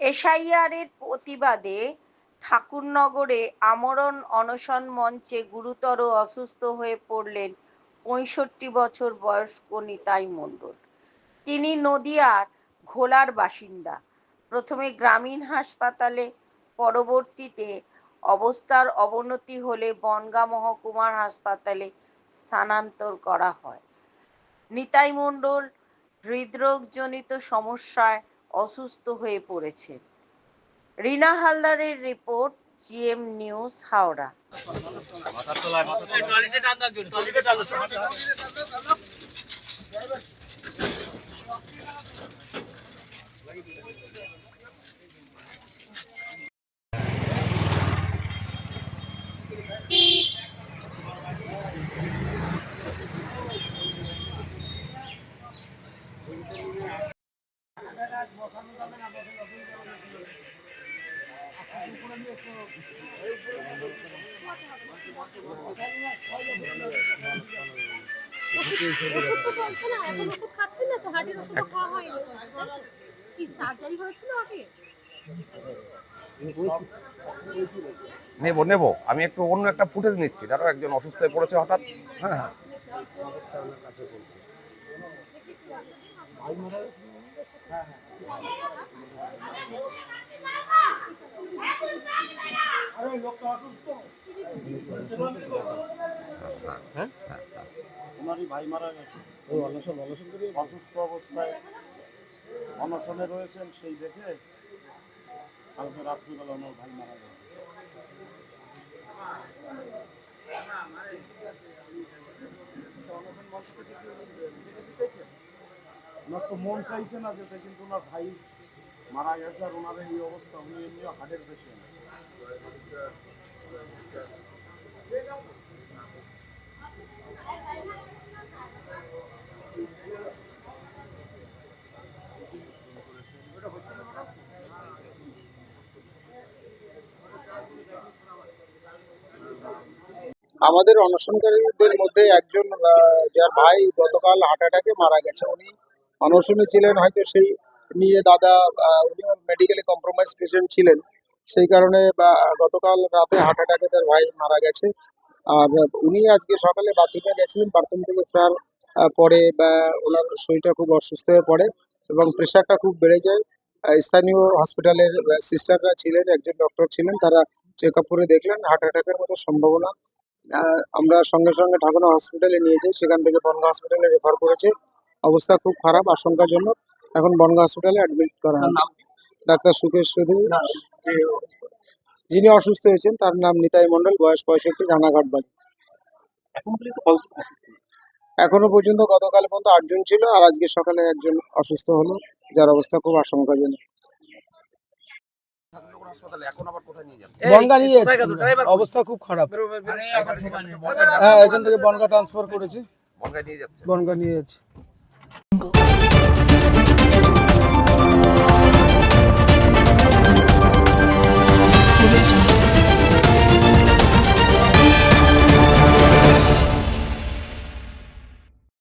এসআইআরের প্রতিবাদে ঠাকুরনগরে আমরণ অনশন মঞ্চে গুরুতর অসুস্থ হয়ে পড়লেন ৬৫ বছর বয়স্ক নিতাই মণ্ডল। তিনি নদিয়ার ঘোলার বাসিন্দা। প্রথমে গ্রামীণ হাসপাতালে, পরবর্তীতে অবস্থার অবনতি হলে বনগাঁ মহকুমার হাসপাতালে স্থানান্তর করা হয়। নিতাই মণ্ডল হৃদরোগজনিত সমস্যায় অসুস্থ হয়ে পড়েছেন। রিনা হালদারের রিপোর্ট, জিএম নিউজ, হাওড়া। নেবো আমি একটু অন্য একটা ফুটেজ নিচ্ছি। ধরো একজন অসুস্থ হয়ে পড়েছে হঠাৎ। হ্যাঁ হ্যাঁ ওনারই ভাই মারা গেছে। অসুস্থ অবস্থায় অনশনে রয়েছেন, সেই দেখে কালকে রাত্রিবেলা ওনার ভাই মারা গেছে। ওনার তো মন চাইছে না যেতে, কিন্তু ওনার ভাই মারা গেছে আর ওনার এই অবস্থা। উনি এমনিও হার্টের পেশেন্ট। আমাদের অনশনকারীদের মধ্যে একজন যার ভাই গতকাল হার্ট অ্যাটাকে মারা গেছে, উনি অনশনে ছিলেন। হয়তো সেই নিয়ে দাদা উনি মেডিকেলি কম্প্রোমাইজ পেশেন্ট ছিলেন, সেই কারণে গতকাল রাতে হার্ট অ্যাটাকে তার ভাই মারা গেছে। আর উনি আজকে সকালে বাথরুমে গেছিলেন, বাথরুম থেকে ফেরার পরে ওনার শরীরটা খুব অসুস্থ হয়ে পড়ে এবং প্রেশারটা খুব বেড়ে যায়। স্থানীয় হসপিটালের সিস্টাররা ছিলেন, একজন ডক্টর ছিলেন, তারা চেক আপ করে দেখলেন হার্ট অ্যাটাকের মতো সম্ভাবনা। আমরা সঙ্গে সঙ্গে ঠাকুরগাঁ হসপিটালে নিয়ে যাই, সেখান থেকে বনগাঁ হসপিটালে রেফার করেছে। অবস্থা খুব খারাপ, আশঙ্কাজনক। এখন বনগাঁ হসপিটালে অ্যাডমিট করা হয়েছে। ডাক্তার সুকেশ চৌধুরী, যিনি অসুস্থ হয়েছেন, তার নাম নিতাই মণ্ডল, বয়স 65, রানাঘাট বাড়ি। এখনো পর্যন্ত গতকাল পর্যন্ত 8 জন ছিল, আর আজকে সকালে একজন অসুস্থ হলো, যার অবস্থা খুব আশঙ্কাজনক। বনগাঁ নিয়ে যাচ্ছে, অবস্থা খুব খারাপ। হ্যাঁ, এখান থেকে বনগাঁ ট্রান্সফার করেছি, বনগাঁ নিয়ে যাচ্ছে।